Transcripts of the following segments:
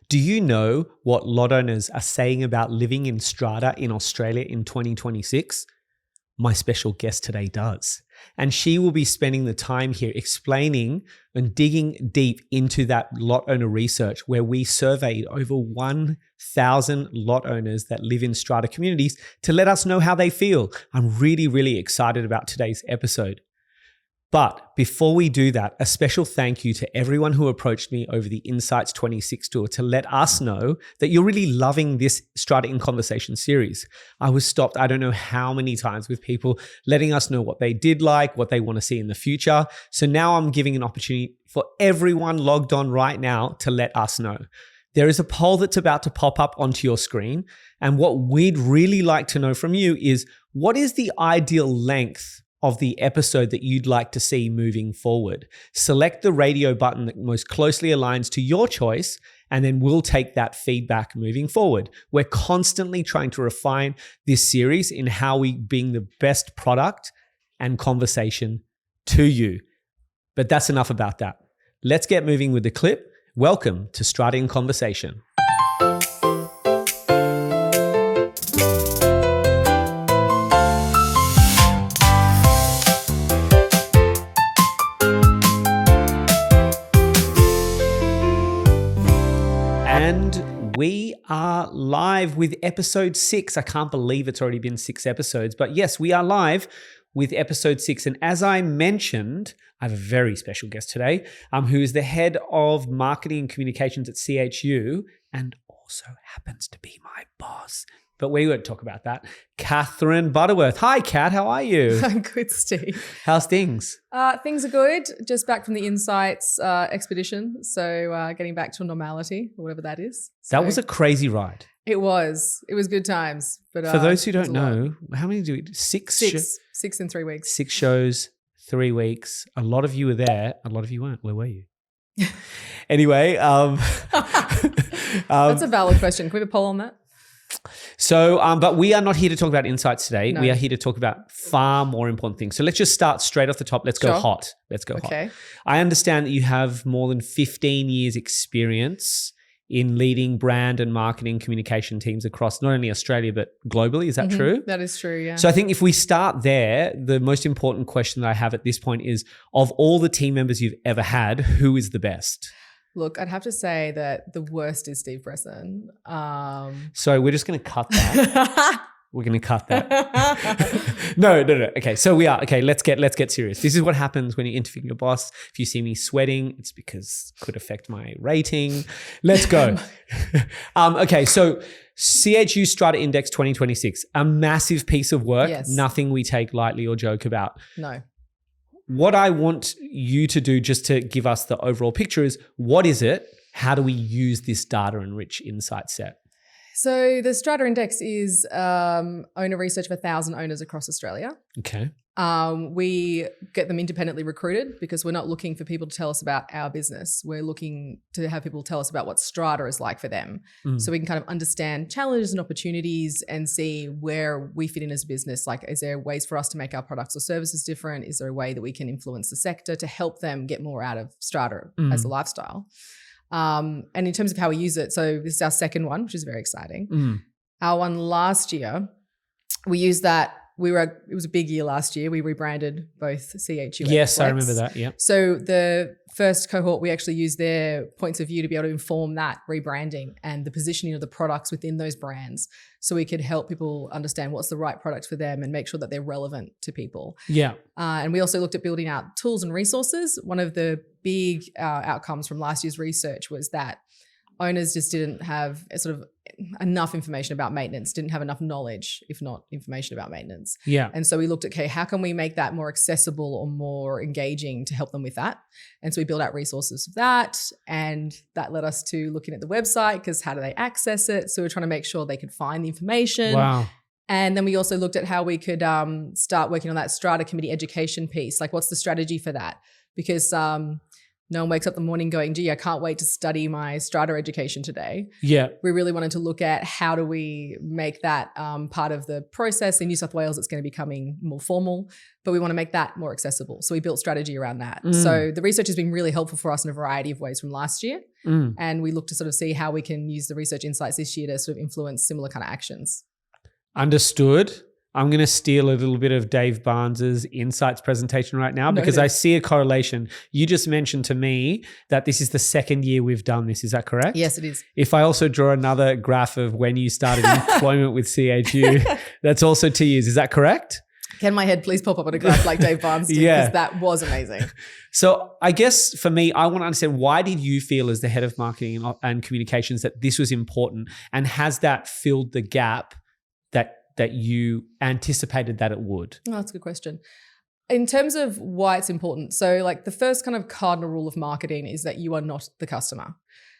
Do you know what lot owners are saying about living in strata in Australia in 2026? My special guest today does. And she will be spending the time here explaining and digging deep into that lot owner research where we surveyed over 1,000 lot owners that live in strata communities to let us know how they feel. I'm really, really excited about today's episode. But before we do that, a special thank you to everyone who approached me over the Insights 26 tour to let us know that you're really loving this Strata in Conversation series. I was stopped, I don't know how many times, with people letting us know what they did like, what they want to see in the future. So now I'm giving an opportunity for everyone logged on right now to let us know. There is a poll that's about to pop up onto your screen. And what we'd really like to know from you is, what is the ideal length of the episode that you'd like to see moving forward? Select the radio button that most closely aligns to your choice, and then we'll take that feedback moving forward. We're constantly trying to refine this series in how we bring the best product and conversation to you. But that's enough about that. Let's get moving with the clip. Welcome to Strata in Conversation. We are live with episode 6. I can't believe it's already been 6 episodes, but yes, we are live with episode 6. And as I mentioned, I have a very special guest today, who is the head of marketing and communications at CHU and also happens to be my boss. But we won't talk about that. Katherine Butterworth. Hi, Kat. How are you? I'm good, Steve. How's things? Things are good. Just back from the Insights expedition. So getting back to normality, or whatever that is. That was a crazy ride. It was. It was good times. But for those who don't know, how many do we do? 6? 6 in 3 weeks. 6 shows, 3 weeks. A lot of you were there. A lot of you weren't. Where were you? Anyway. That's a valid question. Can we have a poll on that? So, but we are not here to talk about insights today. No. We are here to talk about far more important things. So let's just start straight off the top. Let's go hot. Let's go hot. I understand that you have more than 15 years experience in leading brand and marketing communication teams across not only Australia, but globally. Is that true? That is true, yeah. So I think if we start there, the most important question that I have at this point is, of all the team members you've ever had, who is the best? Look, I'd have to say that the worst is Steve Brisson. So we're just going to cut that. We're going to cut that. No. Okay, so we are. Okay, let's get serious. This is what happens when you're interviewing your boss. If you see me sweating, it's because it could affect my rating. Let's go. Okay, so CHU Strata Index 2026, a massive piece of work. Yes. Nothing we take lightly or joke about. No. What I want you to do, just to give us the overall picture, is what is it? How do we use this data-enriched insight set? So the Strata Index is owner research of 1,000 owners across Australia. Okay. We get them independently recruited because we're not looking for people to tell us about our business. We're looking to have people tell us about what Strata is like for them. So we can kind of understand challenges and opportunities and see where we fit in as a business. Like, is there ways for us to make our products or services different? Is there a way that we can influence the sector to help them get more out of Strata as a lifestyle? And in terms of how we use it, so this is our second one, which is very exciting. Our one last year, we used that. It was a big year last year. We rebranded both CHU. Yes, I remember that. Yeah. So the first cohort, we actually used their points of view to be able to inform that rebranding and the positioning of the products within those brands, so we could help people understand what's the right product for them and make sure that they're relevant to people. Yeah. And we also looked at building out tools and resources. One of the big outcomes from last year's research was that owners just didn't have sort of enough information about maintenance, didn't have enough knowledge, if not information about maintenance. Yeah. And so we looked at, okay, how can we make that more accessible or more engaging to help them with that? And so we built out resources for that. And that led us to looking at the website, because how do they access it? So we're trying to make sure they could find the information. Wow. And then we also looked at how we could start working on that strata committee education piece. Like, what's the strategy for that? Because No one wakes up in the morning going, gee, I can't wait to study my strata education today. Yeah. We really wanted to look at how do we make that part of the process. In New South Wales, it's going to be becoming more formal, but we want to make that more accessible. So we built strategy around that. So the research has been really helpful for us in a variety of ways from last year. And we look to sort of see how we can use the research insights this year to sort of influence similar kind of actions. Understood. I'm going to steal a little bit of Dave Barnes's insights presentation right now because I see a correlation. You just mentioned to me that this is the second year we've done this. Is that correct? Yes, it is. If I also draw another graph of when you started employment with CHU, that's also 2 years. Is that correct? Can my head please pop up on a graph like Dave Barnes did? Because that was amazing. So I guess for me, I want to understand, why did you feel as the head of marketing and communications that this was important, and has that filled the gap that you anticipated that it would? Oh, that's a good question. In terms of why it's important, so like the first kind of cardinal rule of marketing is that you are not the customer.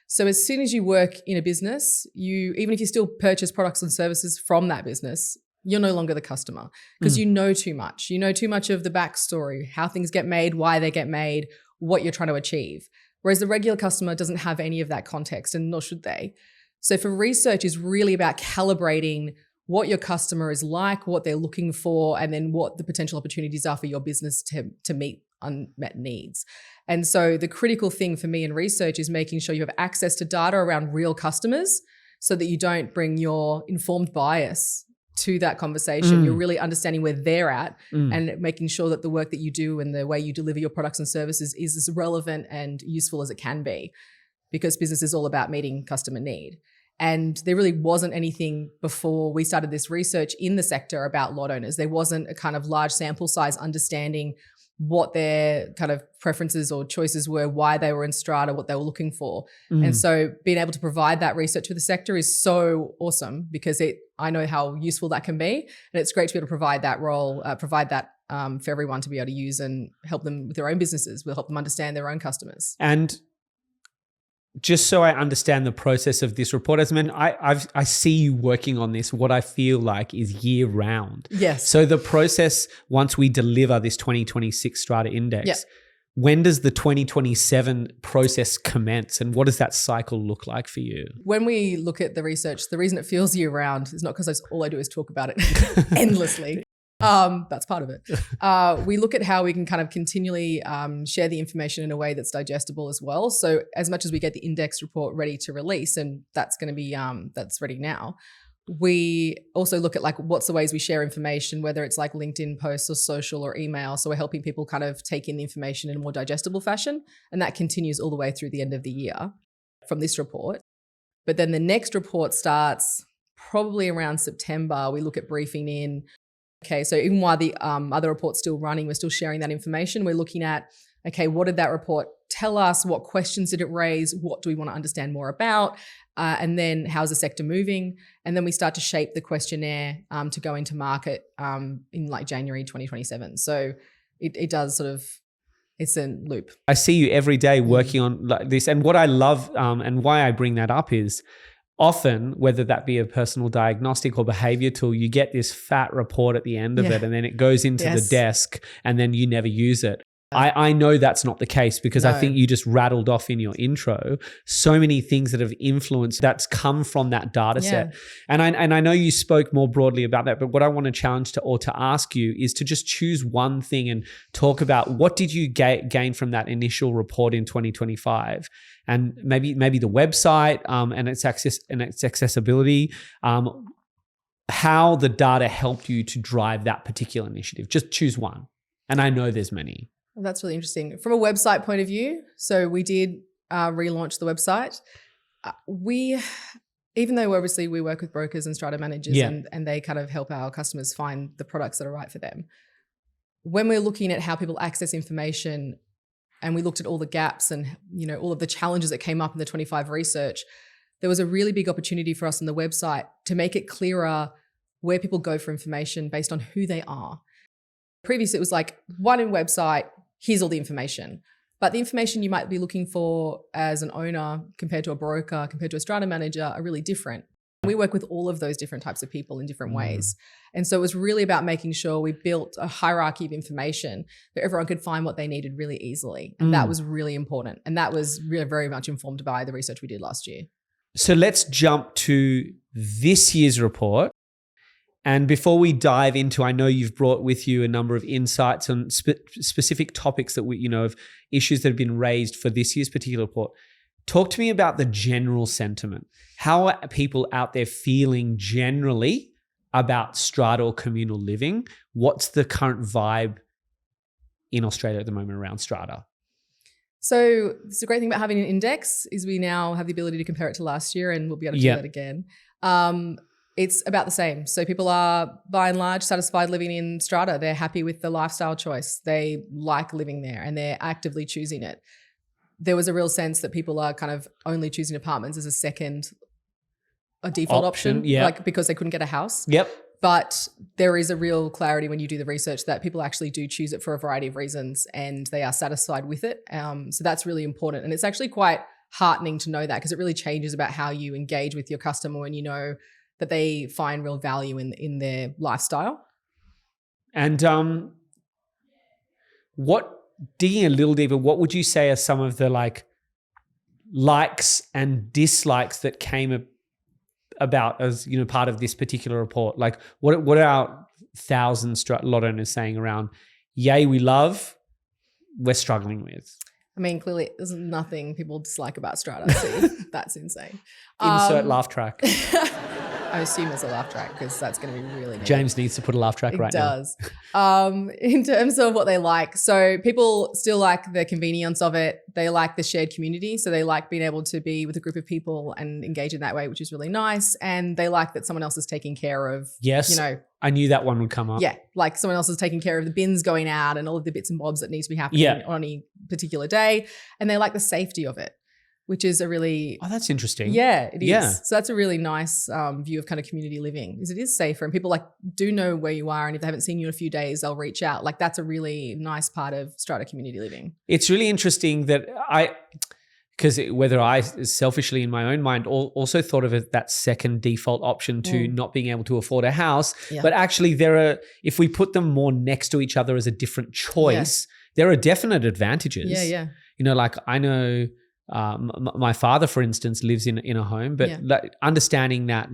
So as soon as you work in a business, even if you still purchase products and services from that business, you're no longer the customer because you know too much. You know too much of the backstory, how things get made, why they get made, what you're trying to achieve. Whereas the regular customer doesn't have any of that context, and nor should they. So for research is really about calibrating what your customer is like, what they're looking for, and then what the potential opportunities are for your business to meet unmet needs. And so the critical thing for me in research is making sure you have access to data around real customers so that you don't bring your informed bias to that conversation. You're really understanding where they're at and making sure that the work that you do and the way you deliver your products and services is as relevant and useful as it can be, because business is all about meeting customer need. And there really wasn't anything before we started this research in the sector about lot owners. There wasn't a kind of large sample size understanding what their kind of preferences or choices were, why they were in strata, what they were looking for. And so being able to provide that research for the sector is so awesome, because I know how useful that can be. And it's great to be able to provide that role, for everyone to be able to use and help them with their own businesses. We'll help them understand their own customers. And just so I understand the process of this report, as I mean, I see you working on this, what I feel like is year round. Yes. So the process, once we deliver this 2026 Strata Index, when does the 2027 process commence, and what does that cycle look like for you? When we look at the research, the reason it feels year round is not because all I do is talk about it endlessly. That's part of it. We look at how we can kind of continually share the information in a way that's digestible as well. So as much as we get the index report ready to release, and that's going to be, that's ready now, we also look at like what's the ways we share information, whether it's like LinkedIn posts or social or email. So we're helping people kind of take in the information in a more digestible fashion. And that continues all the way through the end of the year from this report. But then the next report starts probably around September. We look at briefing in. Okay, so even while the other report's still running, we're still sharing that information. We're looking at, okay, what did that report tell us? What questions did it raise? What do we want to understand more about? And then how's the sector moving? And then we start to shape the questionnaire to go into market in like January 2027. So it does sort of, it's a loop. I see you every day working on like this. And what I love and why I bring that up is, often, whether that be a personal diagnostic or behavior tool, you get this fat report at the end of it, and then it goes into the desk and then you never use it. I know that's not the case, because I think you just rattled off in your intro so many things that have influenced, that's come from that data set. And I know you spoke more broadly about that, but what I want to challenge to ask you is to just choose one thing and talk about what did you gain from that initial report in 2025, and maybe the website and its access and its accessibility, how the data helped you to drive that particular initiative. Just choose one. And I know there's many. Well, that's really interesting. From a website point of view, so we did relaunch the website. Even though obviously we work with brokers and strata managers and they kind of help our customers find the products that are right for them, when we're looking at how people access information, and we looked at all the gaps and all of the challenges that came up in the 25 research, there was a really big opportunity for us on the website to make it clearer where people go for information based on who they are. Previously, it was like one in website, here's all the information. But the information you might be looking for as an owner compared to a broker, compared to a strata manager, are really different. We work with all of those different types of people in different ways. And so it was really about making sure we built a hierarchy of information that everyone could find what they needed really easily. And that was really important. And that was really very much informed by the research we did last year. So let's jump to this year's report. And before we dive into, I know you've brought with you a number of insights on specific topics that we, of issues that have been raised for this year's particular report. Talk to me about the general sentiment. How are people out there feeling generally about strata or communal living? What's the current vibe in Australia at the moment around strata? So it's a great thing about having an index is we now have the ability to compare it to last year, and we'll be able to do that again. It's about the same. So people are by and large satisfied living in strata. They're happy with the lifestyle choice. They like living there and they're actively choosing it. There was a real sense that people are kind of only choosing apartments as a default option, like because they couldn't get a house. Yep. But there is a real clarity when you do the research that people actually do choose it for a variety of reasons and they are satisfied with it. So that's really important. And it's actually quite heartening to know that, because it really changes about how you engage with your customer when you know that they find real value in their lifestyle. And digging a little deeper, what would you say are some of the likes and dislikes that came about as part of this particular report? Like what are our 1,000 lot owners saying around, yay, we love, we're struggling with? I mean, clearly there's nothing people dislike about strata. So that's insane. Insert laugh track. I assume it's a laugh track because that's going to be really good. James needs to put a laugh track right now. It does. In terms of what they like, so people still like the convenience of it. They like the shared community. So they like being able to be with a group of people and engage in that way, which is really nice. And they like that someone else is taking care of, yes, I knew that one would come up. Yeah, like someone else is taking care of the bins going out and all of the bits and bobs that need to be happening on any particular day. And they like the safety of it, which is a really... Oh, that's interesting. Yeah, it is. So that's a really nice view of kind of community living, is it is safer and people do know where you are, and if they haven't seen you in a few days, they'll reach out. That's a really nice part of strata community living. It's really interesting that because whether I selfishly in my own mind also thought of it that second default option to not being able to afford a house, but actually if we put them more next to each other as a different choice, there are definite advantages. Yeah. I know... my father, for instance, lives in a home, but understanding that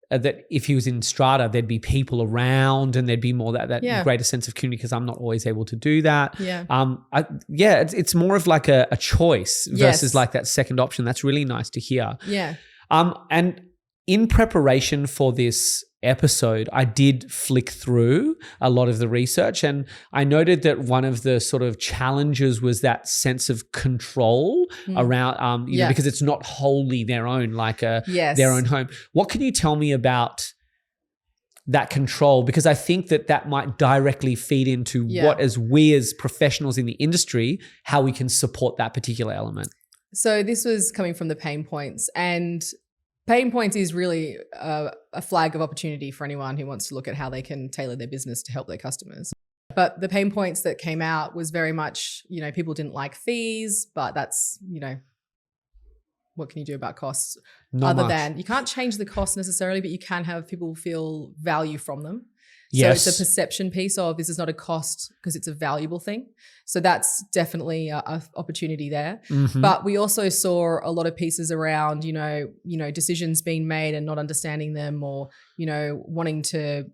that if he was in strata, there'd be people around and there'd be more that greater sense of community, because I'm not always able to do that. It's more of a choice versus that second option. That's really nice to hear. And in preparation for this episode, I did flick through a lot of the research, and I noted that one of the sort of challenges was that sense of control around, because it's not wholly their own, their own home. What can you tell me about that control? Because I think that might directly feed into what, as we as professionals in the industry, how we can support that particular element. So this was coming from the pain points, and pain points is really a flag of opportunity for anyone who wants to look at how they can tailor their business to help their customers. But the pain points that came out was very much, people didn't like fees, but that's, what can you do about costs? Not much. Than you can't change the cost necessarily, but you can have people feel value from them. Yes. So it's a perception piece of this is not a cost because it's a valuable thing. So that's definitely a opportunity there. Mm-hmm. But we also saw a lot of pieces around, decisions being made and not understanding them, or, wanting to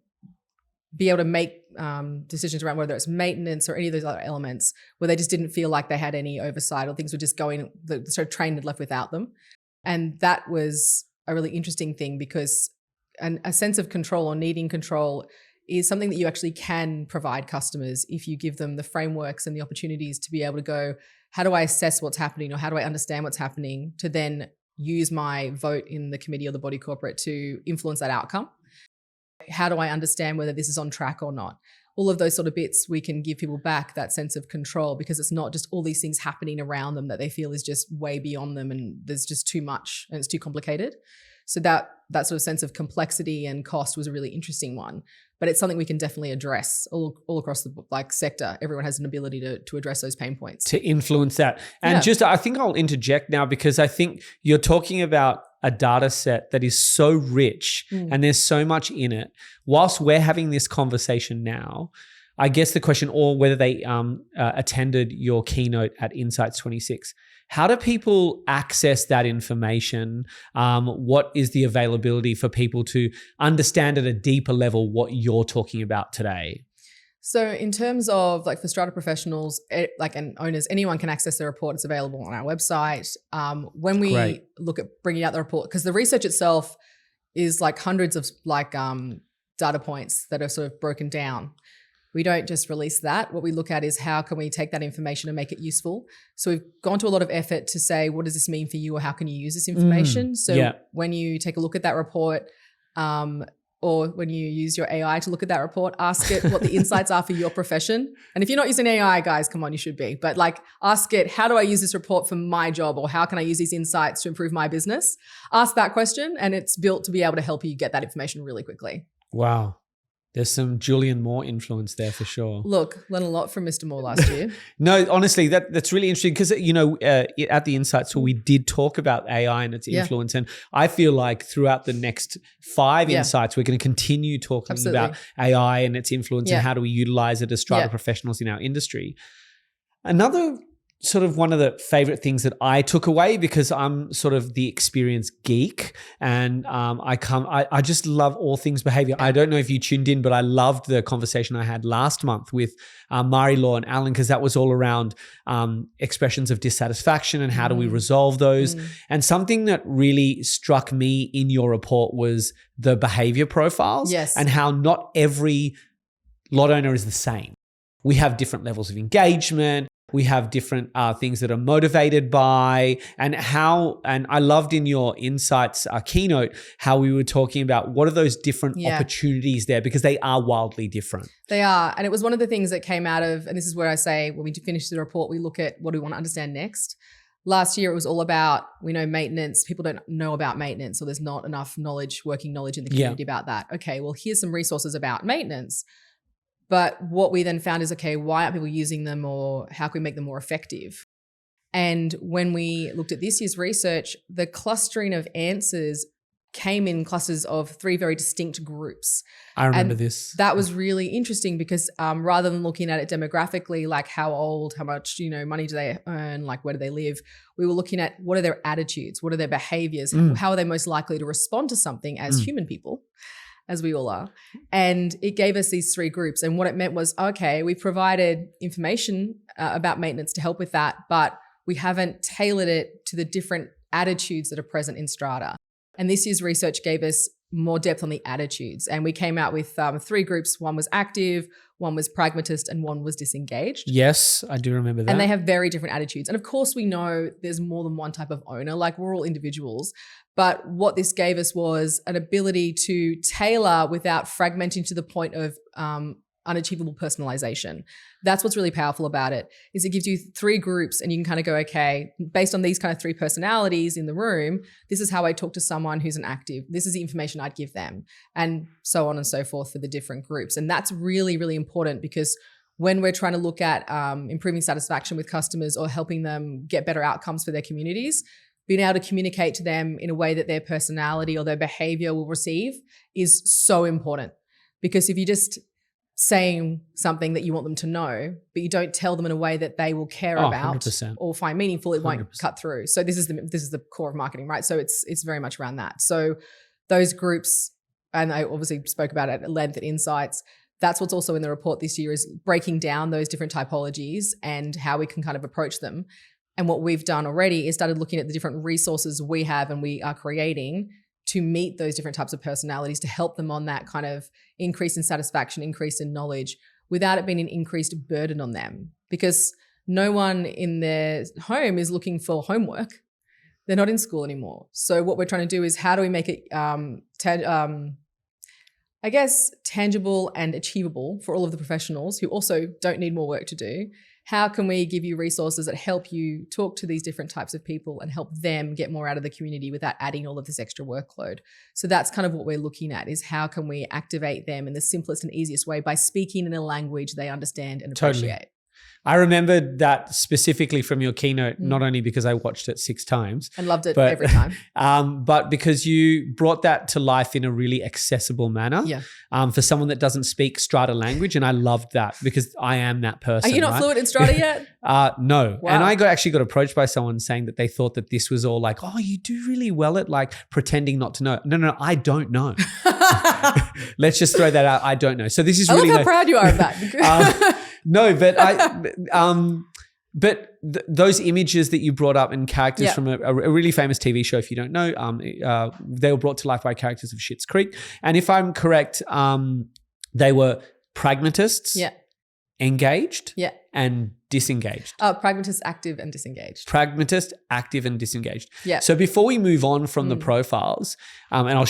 be able to make decisions around whether it's maintenance or any of those other elements where they just didn't feel like they had any oversight, or things were just going, the sort of train had left without them. And that was a really interesting thing, because a sense of control or needing control is something that you actually can provide customers if you give them the frameworks and the opportunities to be able to go, how do I assess what's happening, or how do I understand what's happening, to then use my vote in the committee or the body corporate to influence that outcome? How do I understand whether this is on track or not? All of those sort of bits, we can give people back that sense of control, because it's not just all these things happening around them that they feel is just way beyond them and there's just too much and it's too complicated. So that sort of sense of complexity and cost was a really interesting one. But it's something we can definitely address all across the sector. Everyone has an ability to address those pain points. To influence that. And I think I'll interject now, because I think you're talking about a data set that is so rich and there's so much in it. Whilst we're having this conversation now, I guess the question, or whether they attended your keynote at Insights 26, how do people access that information? What is the availability for people to understand at a deeper level what you're talking about today? So in terms of like for strata professionals, and owners, anyone can access the report. It's available on our website. When we look at bringing out the report, because the research itself is like hundreds of like data points that are sort of broken down. We don't just release that. What we look at is how can we take that information and make it useful. So we've gone to a lot of effort to say, what does this mean for you, or how can you use this information? When you take a look at that report, or when you use your AI to look at that report, ask it what the insights are for your profession. And if you're not using AI, guys, come on, you should be. But like ask it, how do I use this report for my job? Or how can I use these insights to improve my business? Ask that question, and it's built to be able to help you get that information really quickly. Wow. There's some Julian Moore influence there for sure. Look, learned a lot from Mr. Moore last year. No, honestly, that's really interesting because, at the Insights Tour, we did talk about AI and its influence. And I feel like throughout the next 5 Insights, we're going to continue talking about AI and its influence and how do we utilize it as strata professionals in our industry. Another sort of one of the favorite things that I took away, because I'm sort of the experience geek and I just love all things behavior. I don't know if you tuned in, but I loved the conversation I had last month with Mari Law and Alan, because that was all around expressions of dissatisfaction and how do we resolve those. And something that really struck me in your report was the behavior profiles and how not every lot owner is the same. We have different levels of engagement. We have different things that are motivated by, and I loved in your Insights keynote how we were talking about what are those different opportunities there, because they are wildly different. They are. And it was one of the things that came out of, and this is where I say when we finish the report, we look at what do we want to understand next. Last year, it was all about, we know maintenance. People don't know about maintenance, or there's not enough working knowledge in the community about that. Okay, well, here's some resources about maintenance. But what we then found is, okay, why aren't people using them, or how can we make them more effective? And when we looked at this year's research, the clustering of answers came in clusters of 3 very distinct groups. I remember this. That was really interesting because rather than looking at it demographically, like how old, how much, money do they earn, like where do they live, we were looking at what are their attitudes, what are their behaviors, how are they most likely to respond to something as human people, as we all are. And it gave us these 3 groups. And what it meant was, okay, we provided information about maintenance to help with that, but we haven't tailored it to the different attitudes that are present in strata. And this year's research gave us more depth on the attitudes. And we came out with 3 groups. One was active, one was pragmatist, and one was disengaged. Yes, I do remember that. And they have very different attitudes. And of course, we know there's more than one type of owner, like we're all individuals. But what this gave us was an ability to tailor without fragmenting to the point of unachievable personalization. That's what's really powerful about it, is it gives you 3 groups and you can kind of go, okay, based on these kind of 3 personalities in the room, this is how I talk to someone who's an active. This is the information I'd give them, and so on and so forth for the different groups. And that's really, really important, because when we're trying to look at improving satisfaction with customers or helping them get better outcomes for their communities, being able to communicate to them in a way that their personality or their behavior will receive is so important. Because if you just saying something that you want them to know, but you don't tell them in a way that they will care about 100%. or find meaningful, it 100%. won't cut through. So this is the core of marketing, right? So it's very much around that. So those groups, and I obviously spoke about it at length at Insights, that's what's also in the report this year, is breaking down those different typologies and how we can kind of approach them. And what we've done already is started looking at the different resources we have and we are creating to meet those different types of personalities, to help them on that kind of increase in satisfaction, increase in knowledge, without it being an increased burden on them. Because no one in their home is looking for homework. They're not in school anymore. So what we're trying to do is, how do we make it, tangible and achievable for all of the professionals who also don't need more work to do? How can we give you resources that help you talk to these different types of people and help them get more out of the community without adding all of this extra workload? So that's kind of what we're looking at, is how can we activate them in the simplest and easiest way by speaking in a language they understand and appreciate. I remember that specifically from your keynote, not only because I watched it 6 times. And loved it every time. But because you brought that to life in a really accessible manner for someone that doesn't speak Strata language. And I loved that because I am that person. Are you not fluent in Strata yet? No. Wow. And I actually got approached by someone saying that they thought that this was all like, oh, you do really well at like pretending not to know. No, I don't know. Let's just throw that out. I don't know. So this is really how proud you are of that. No, but those images that you brought up and characters from a really famous TV show, if you don't know, they were brought to life by characters of Schitt's Creek. And if I'm correct, they were pragmatists, engaged, and disengaged. Pragmatist, active, and disengaged. Pragmatist, active, and disengaged. Yeah. So before we move on from the profiles, and I'm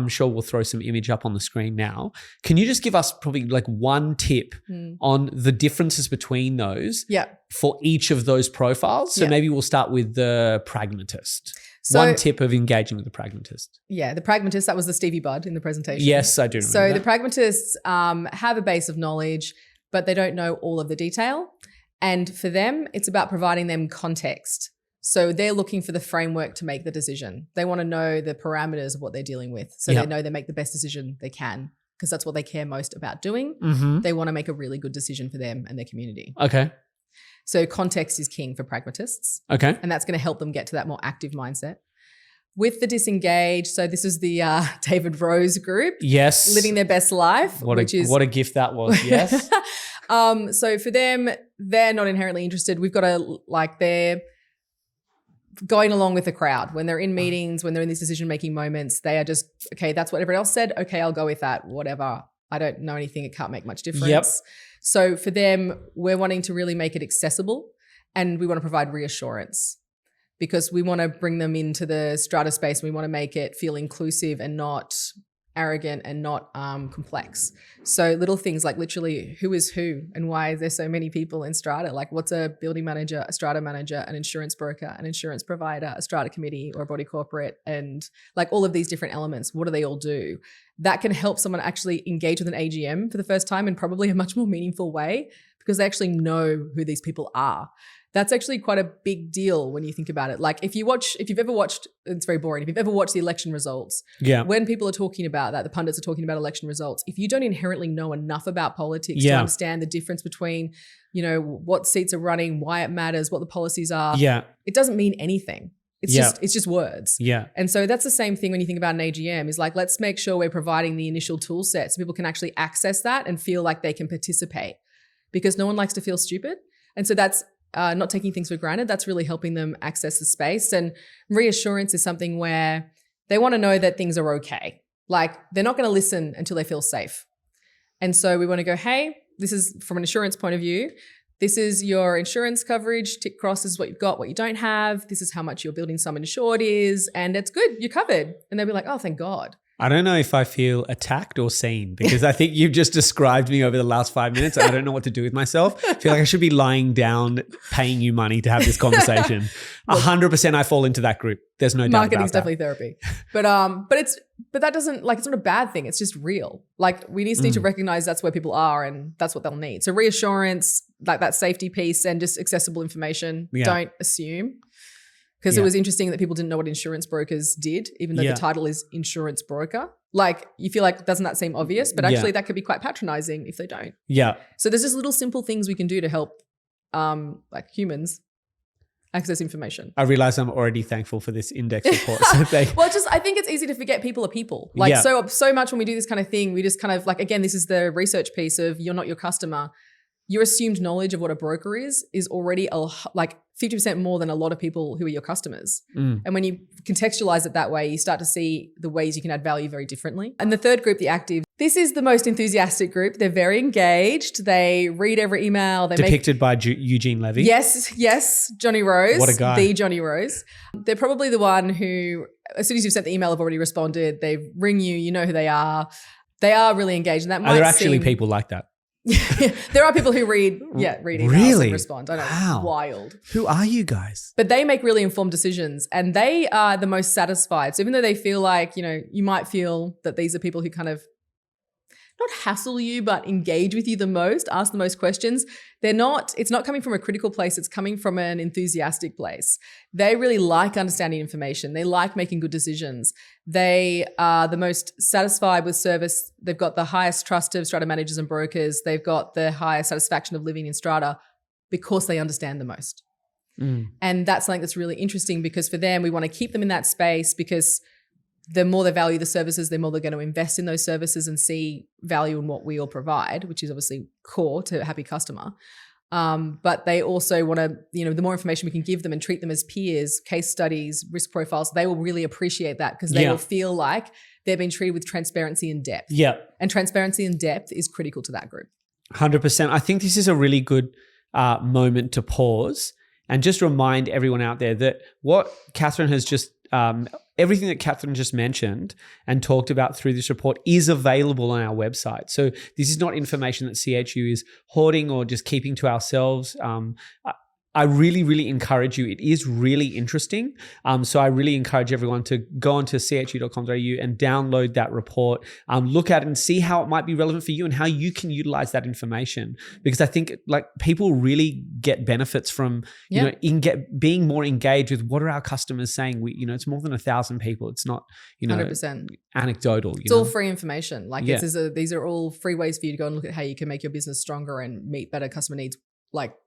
sure we'll throw some image up on the screen now. Can you just give us probably like one tip on the differences between those for each of those profiles? So maybe we'll start with the pragmatist. So, one tip of engaging with the pragmatist. Yeah, the pragmatist, that was the Stevie Bud in the presentation. Yes, I do remember So that. the pragmatists have a base of knowledge, but they don't know all of the detail. And for them, it's about providing them context. So they're looking for the framework to make the decision. They want to know the parameters of what they're dealing with. So they know they make the best decision they can because that's what they care most about doing. They want to make a really good decision for them and their community. Okay. So context is king for pragmatists. Okay. And that's going to help them get to that more active mindset. With the disengaged, so this is the David Rose group. Yes. Living their best life. What a gift that was, yes. So for them, they're not inherently interested. We've got they're going along with the crowd. When they're in meetings, when they're in these decision-making moments, they are just, okay, that's what everyone else said. Okay, I'll go with that, whatever. I don't know anything. It can't make much difference. Yep. So for them, we're wanting to really make it accessible and we want to provide reassurance because we want to bring them into the strata space. We want to make it feel inclusive and not arrogant and not complex. So little things like literally who is who and why is there so many people in strata? Like what's a building manager, a strata manager, an insurance broker, an insurance provider, a strata committee or a body corporate, and like all of these different elements. What do they all do? That can help someone actually engage with an AGM for the first time in probably a much more meaningful way because they actually know who these people are. That's actually quite a big deal when you think about it. Like if you've ever watched, it's very boring, if you've ever watched the election results, when people are talking about that, the pundits are talking about election results, if you don't inherently know enough about politics to understand the difference between, what seats are running, why it matters, what the policies are, it doesn't mean anything. It's just words. Yeah. And so that's the same thing when you think about an AGM is like, let's make sure we're providing the initial tool set so people can actually access that and feel like they can participate because no one likes to feel stupid. And so that's not taking things for granted. That's really helping them access the space. And reassurance is something where they want to know that things are okay. Like they're not going to listen until they feel safe. And so we want to go, hey, this is from an insurance point of view. This is your insurance coverage. Tick cross is what you've got, what you don't have. This is how much your building sum insured is. And it's good. You're covered. And they'll be like, oh, thank God. I don't know if I feel attacked or seen because I think you've just described me over the last 5 minutes. I don't know what to do with myself. I feel like I should be lying down, paying you money to have this conversation. 100% I fall into that group. There's no doubt about that. Marketing's definitely therapy. But that doesn't, like, it's not a bad thing. It's just real. Like we just need to recognize that's where people are and that's what they'll need. So reassurance, like that safety piece and just accessible information. Don't assume. Because it was interesting that people didn't know what insurance brokers did, even though the title is insurance broker. Like you feel like, doesn't that seem obvious? But actually that could be quite patronizing if they don't. Yeah. So there's just little simple things we can do to help like humans access information. I realize I'm already thankful for this index report. So I think it's easy to forget people are people. Like so much when we do this kind of thing, we just kind of like, again, this is the research piece of you're not your customer. Your assumed knowledge of what a broker is already like 50% more than a lot of people who are your customers. And when you contextualize it that way, you start to see the ways you can add value very differently. And the third group, the active, this is the most enthusiastic group. They're very engaged. They read every email. Depicted by Eugene Levy. Yes, Johnny Rose. What a guy. The Johnny Rose. They're probably the one who, as soon as you've sent the email, have already responded. They ring you. You know who they are. They are really engaged. And that might Are there actually people like that? There are people who read emails and respond. I know, it's wild. Who are you guys? But they make really informed decisions and they are the most satisfied. So even though they feel like, you might feel that these are people who kind of not hassle you, but engage with you the most, ask the most questions. It's not coming from a critical place. It's coming from an enthusiastic place. They really like understanding information. They like making good decisions. They are the most satisfied with service. They've got the highest trust of strata managers and brokers. They've got the highest satisfaction of living in strata because they understand the most. And that's something that's really interesting, because for them, we want to keep them in that space, because the more they value the services, the more they're going to invest in those services and see value in what we all provide, which is obviously core to a happy customer. But they also want to, the more information we can give them and treat them as peers, case studies, risk profiles, they will really appreciate that, because they will feel like they're being treated with transparency and depth. Yeah. And transparency and depth is critical to that group. 100%. I think this is a really good moment to pause and just remind everyone out there that what Katherine has just everything that Katherine just mentioned and talked about through this report is available on our website. So this is not information that CHU is hoarding or just keeping to ourselves. I really, really encourage you. It is really interesting. So I really encourage everyone to go onto chu.com.au and download that report, look at it and see how it might be relevant for you and how you can utilize that information. Because I think people really get benefits from, being more engaged with what are our customers saying. It's more than 1,000 people. It's not, 100%. Anecdotal. It's all free information. These are all free ways for you to go and look at how you can make your business stronger and meet better customer needs.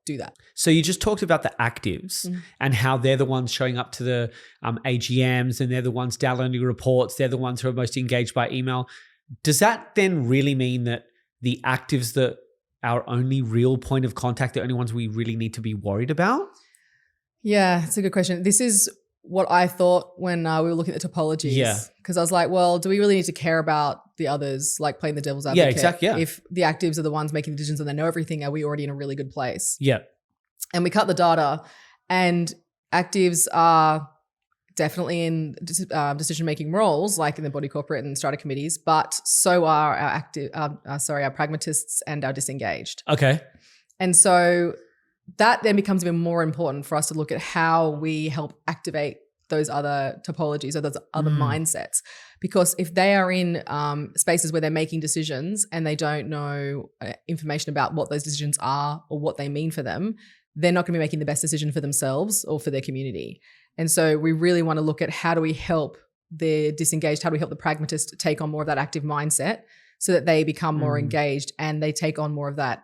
Do that. So you just talked about the actives and how they're the ones showing up to the AGMs, and they're the ones downloading reports. They're the ones who are most engaged by email. Does that then really mean that the actives that our only real point of contact, the only ones we really need to be worried about? Yeah, it's a good question. This is what I thought when we were looking at the topologies. Yeah. Because I was like, well, do we really need to care about the others, playing the devil's advocate? Yeah, exactly. Yeah. If the actives are the ones making the decisions and they know everything, are we already in a really good place? Yeah. And we cut the data, and actives are definitely in decision-making roles, like in the body corporate and strata committees, but so are our pragmatists and our disengaged. Okay. And so that then becomes even more important for us to look at how we help activate those other topologies or those other mindsets. Because if they are in spaces where they're making decisions and they don't know information about what those decisions are or what they mean for them, they're not going to be making the best decision for themselves or for their community. And so we really want to look at how do we help the disengaged, how do we help the pragmatist take on more of that active mindset so that they become more engaged and they take on more of that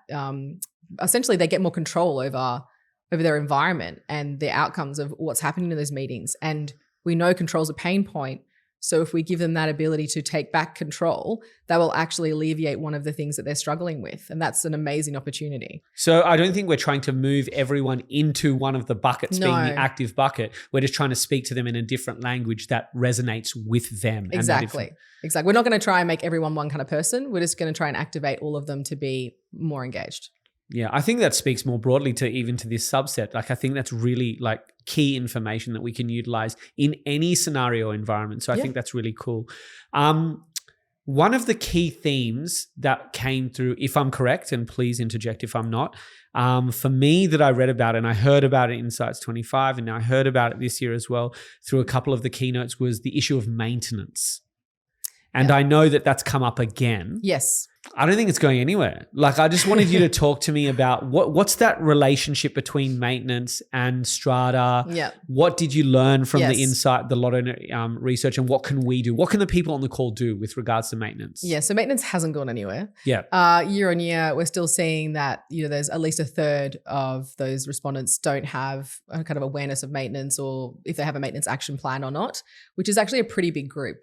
essentially they get more control over their environment and the outcomes of what's happening in those meetings. And we know control's a pain point. So if we give them that ability to take back control, that will actually alleviate one of the things that they're struggling with. And that's an amazing opportunity. So I don't think we're trying to move everyone into one of the buckets, being the active bucket. We're just trying to speak to them in a different language that resonates with them. Exactly. We're not going to try and make everyone one kind of person. We're just going to try and activate all of them to be more engaged. Yeah, I think that speaks more broadly to this subset. I think that's really key information that we can utilize in any scenario environment. So I think that's really cool. One of the key themes that came through, if I'm correct, and please interject if I'm not, for me that I read about, and I heard about it in Insights 25, and now I heard about it this year as well through a couple of the keynotes, was the issue of maintenance. And I know that that's come up again. Yes. I don't think it's going anywhere. I just wanted you to talk to me about what's that relationship between maintenance and strata? Yeah. What did you learn from the Lotto research, and what can we do? What can the people on the call do with regards to maintenance? Yeah. So maintenance hasn't gone anywhere. Yeah. Year on year, we're still seeing that, there's at least a third of those respondents don't have a kind of awareness of maintenance, or if they have a maintenance action plan or not, which is actually a pretty big group.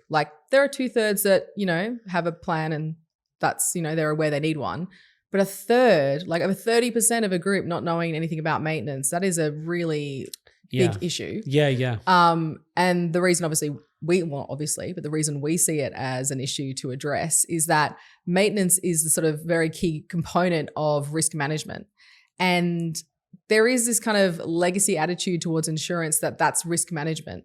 There are 2/3 that, have a plan and that's, they're aware they need one. But a third, over 30% of a group not knowing anything about maintenance, that is a really big issue. Yeah. And the reason but the reason we see it as an issue to address is that maintenance is the sort of very key component of risk management. And there is this kind of legacy attitude towards insurance that that's risk management.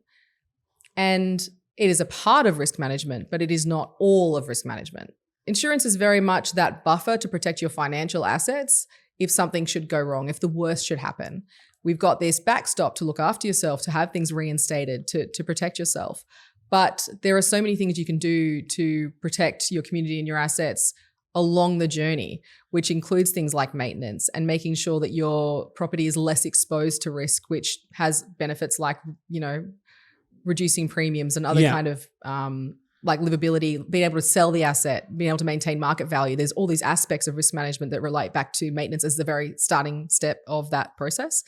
And it is a part of risk management, but it is not all of risk management. Insurance is very much that buffer to protect your financial assets if something should go wrong, if the worst should happen. We've got this backstop to look after yourself, to have things reinstated, to protect yourself. But there are so many things you can do to protect your community and your assets along the journey, which includes things like maintenance and making sure that your property is less exposed to risk, which has benefits like, reducing premiums and other kind of like livability, being able to sell the asset, being able to maintain market value. There's all these aspects of risk management that relate back to maintenance as the very starting step of that process.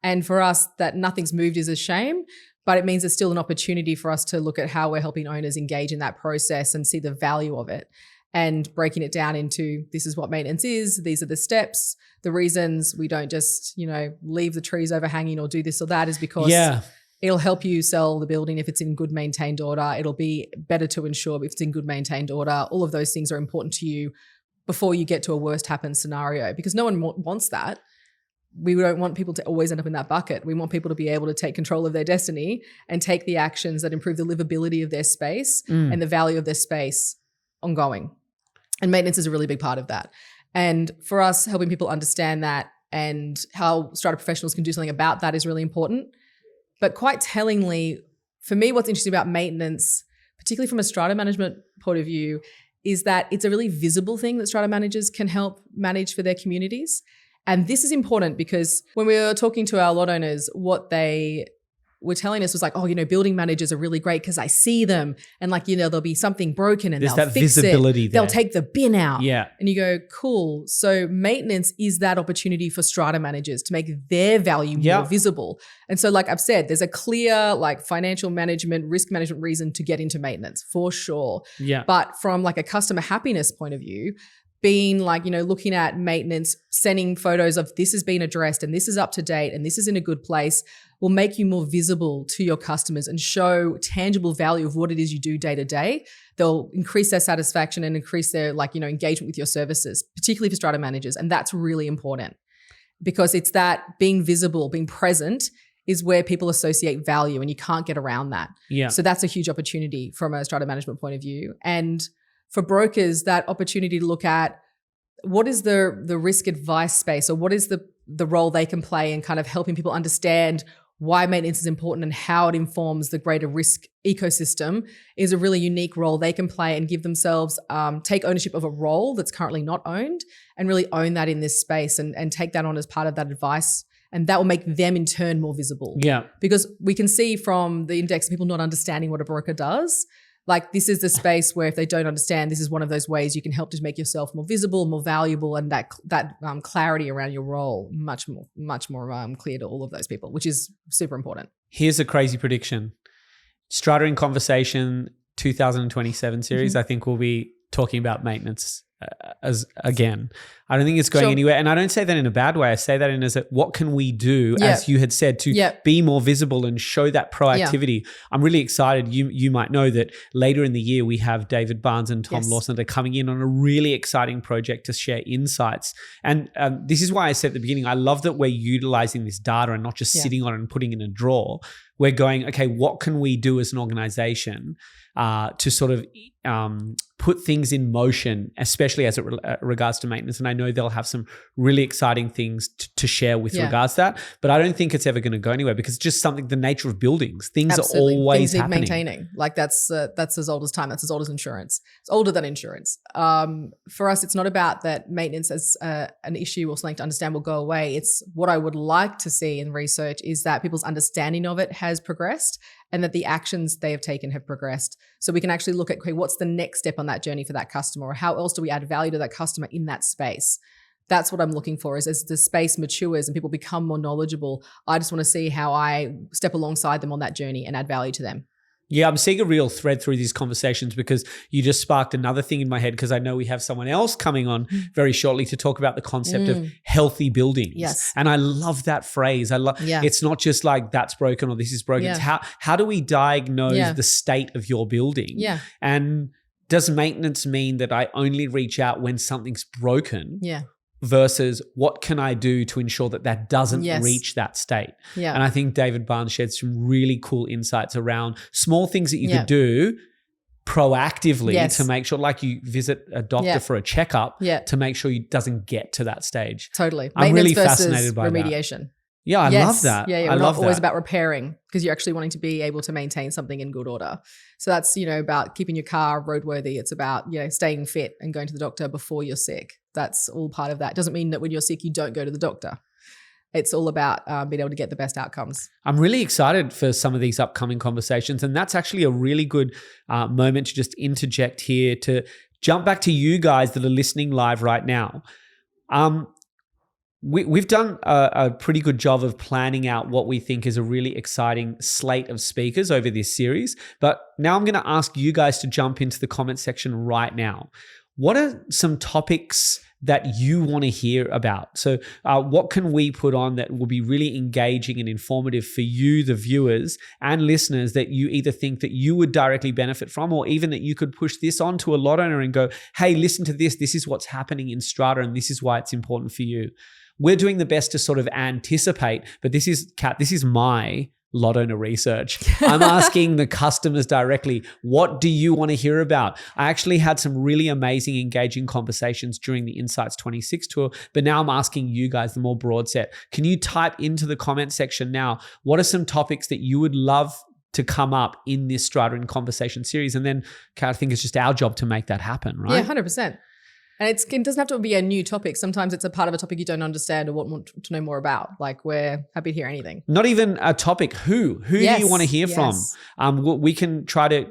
And for us, that nothing's moved is a shame, but it means there's still an opportunity for us to look at how we're helping owners engage in that process and see the value of it, and breaking it down into, this is what maintenance is, these are the steps. The reasons we don't just, leave the trees overhanging or do this or that is because it'll help you sell the building if it's in good maintained order. It'll be better to insure if it's in good maintained order. All of those things are important to you before you get to a worst happens scenario, because no one wants that. We don't want people to always end up in that bucket. We want people to be able to take control of their destiny and take the actions that improve the livability of their space and the value of their space ongoing. And maintenance is a really big part of that. And for us, helping people understand that and how strata professionals can do something about that is really important. But quite tellingly, for me, what's interesting about maintenance, particularly from a strata management point of view, is that it's a really visible thing that strata managers can help manage for their communities. And this is important because when we were talking to our lot owners, what they were telling us was like, building managers are really great because I see them and there'll be something broken and there's they'll that fix visibility it. there. They'll take the bin out. Yeah. And you go, cool. So maintenance is that opportunity for strata managers to make their value more visible. And so like I've said, there's a clear financial management, risk management reason to get into maintenance for sure. Yeah. But from a customer happiness point of view, being looking at maintenance, sending photos of this has been addressed and this is up to date and this is in a good place will make you more visible to your customers and show tangible value of what it is you do day to day. They'll increase their satisfaction and increase their engagement with your services, particularly for strata managers. And that's really important because it's that being visible, being present is where people associate value and you can't get around that. Yeah. So that's a huge opportunity from a strata management point of view. And for brokers, that opportunity to look at what is the risk advice space or what is the role they can play in kind of helping people understand why maintenance is important and how it informs the greater risk ecosystem is a really unique role they can play and give themselves, take ownership of a role that's currently not owned and really own that in this space and take that on as part of that advice. And that will make them in turn more visible. Yeah. Because we can see from the index people not understanding what a broker does. This is the space where if they don't understand, this is one of those ways you can help to make yourself more visible, more valuable, and that clarity around your role much more clear to all of those people, which is super important. Here's a crazy prediction. Strata in Conversation 2027 series, I think we'll be talking about maintenance as again. I don't think it's going anywhere. And I don't say that in a bad way. I say that in as a, what can we do, as you had said, to be more visible and show that proactivity. I'm really excited. You might know that later in the year, we have David Barnes and Tom Lawson that are coming in on a really exciting project to share insights. And this is why I said at the beginning, I love that we're utilizing this data and not just sitting on it and putting it in a drawer. We're going, okay, what can we do as an organization to sort of put things in motion, especially as it regards to maintenance. And I know they'll have some really exciting things to share with regards to that. But I don't think it's ever going to go anywhere because it's just something, the nature of buildings. Things are always happening. Maintaining. That's as old as time. That's as old as insurance. It's older than insurance. For us, it's not about that maintenance as an issue or something to understand will go away. It's what I would like to see in research is that people's understanding of it has progressed and that the actions they have taken have progressed. So we can actually look at, okay, what's the next step on that journey for that customer, or how else do we add value to that customer in that space? That's what I'm looking for, is as the space matures and people become more knowledgeable, I just want to see how I step alongside them on that journey and add value to them. Yeah, I'm seeing a real thread through these conversations because you just sparked another thing in my head, because I know we have someone else coming on very shortly to talk about the concept of healthy buildings. Yes. And I love that phrase. It's not just like that's broken or this is broken. It's how do we diagnose the state of your building? Yeah. And does maintenance mean that I only reach out when something's broken? Yeah. Versus what can I do to ensure that that doesn't reach that state? Yeah. And I think David Barnes shared some really cool insights around small things that you could do proactively to make sure, like you visit a doctor for a checkup to make sure it doesn't get to that stage. Totally. I'm really fascinated by remediation. Yeah, I love that. Yeah, I we're love not always that. about repairing because you're actually wanting to be able to maintain something in good order. So that's, about keeping your car roadworthy. It's about, staying fit and going to the doctor before you're sick. That's all part of that. Doesn't mean that when you're sick, you don't go to the doctor. It's all about being able to get the best outcomes. I'm really excited for some of these upcoming conversations. And that's actually a really good moment to just interject here to jump back to you guys that are listening live right now. We've done a pretty good job of planning out what we think is a really exciting slate of speakers over this series. But now I'm going to ask you guys to jump into the comment section right now. What are some topics that you want to hear about? So what can we put on that will be really engaging and informative for you, the viewers and listeners, that you either think that you would directly benefit from, or even that you could push this on to a lot owner and go, hey, listen to this. This is what's happening in Strata and this is why it's important for you. We're doing the best to sort of anticipate, but this is, Kat, this is my lot owner research. I'm asking the customers directly, what do you want to hear about? I actually had some really amazing, engaging conversations during the Insights 26 tour, but now I'm asking you guys the more broad set. Can you type into the comment section now, what are some topics that you would love to come up in this Strata in Conversation series? And then, Kat, I think it's just our job to make that happen, right? Yeah, 100%. And it doesn't have to be a new topic. Sometimes it's a part of a topic you don't understand or want to know more about. Like, we're happy to hear anything. Not even a topic. Who do you want to hear from? We can try to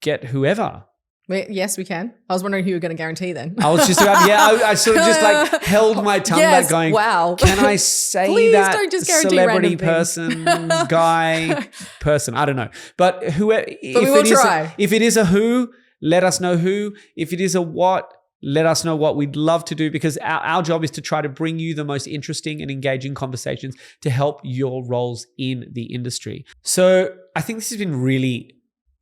get whoever. Yes, we can. I was wondering who you were going to guarantee then. I was just about, I sort of just like held my tongue back going, wow. Can I say Please that don't just guarantee celebrity random person, guy, person? I don't know. But whoever, if it is a who, let us know who. If it is a what, let us know what. We'd love to do, because our job is to try to bring you the most interesting and engaging conversations to help your roles in the industry. So I think this has been really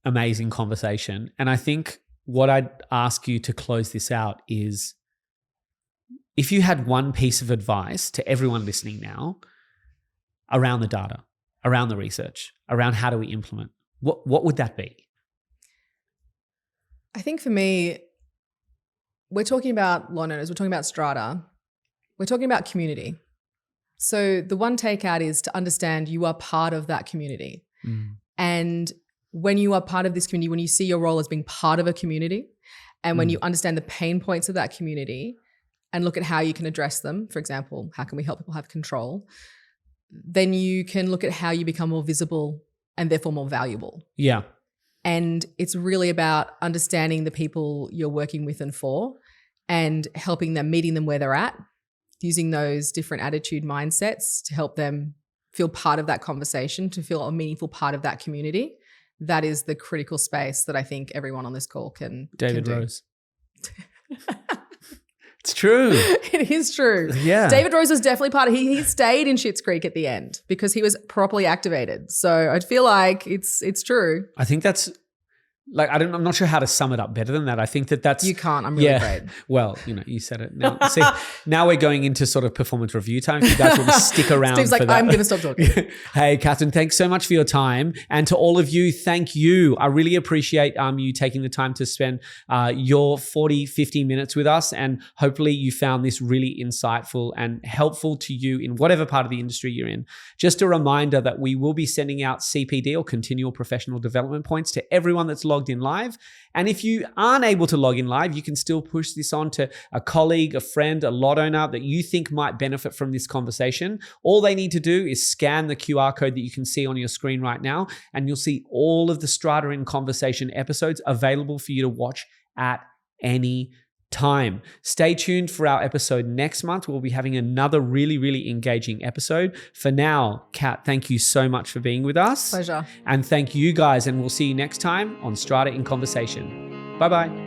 amazing conversation. And I think what I'd ask you to close this out is, if you had one piece of advice to everyone listening now around the data, around the research, around how do we implement, what would that be? I think for me, we're talking about lot owners, we're talking about Strata, we're talking about community. So the one takeout is to understand you are part of that community. And when you are part of this community, when you see your role as being part of a community, and when you understand the pain points of that community and look at how you can address them, for example, how can we help people have control, then you can look at how you become more visible and therefore more valuable. Yeah. And it's really about understanding the people you're working with and for, and helping them, meeting them where they're at, using those different attitude mindsets to help them feel part of that conversation, to feel a meaningful part of that community. That is the critical space that I think everyone on this call can do. David Rose. It's true. It is true. Yeah. David Rose was definitely part of, he stayed in Schitt's Creek at the end because he was properly activated. So I feel like it's true. I think that's, like, I'm not sure how to sum it up better than that. I think that's... You can't. I'm really great. Well, you said it. Now, see, now we're going into sort of performance review time. If you guys want to stick around Steve's for like, that. I'm going to stop talking. Hey, Katherine, thanks so much for your time. And to all of you, thank you. I really appreciate you taking the time to spend your 40, 50 minutes with us. And hopefully you found this really insightful and helpful to you in whatever part of the industry you're in. Just a reminder that we will be sending out CPD, or continual professional development points, to everyone that's logged in live. And if you aren't able to log in live, you can still push this on to a colleague, a friend, a lot owner that you think might benefit from this conversation. All they need to do is scan the QR code that you can see on your screen right now, and you'll see all of the Strata in Conversation episodes available for you to watch at any time. Stay tuned for our episode next month. We'll be having another really, really engaging episode. For now, Kat, thank you so much for being with us. Pleasure. And thank you guys, and we'll see you next time on Strata in Conversation. Bye-bye.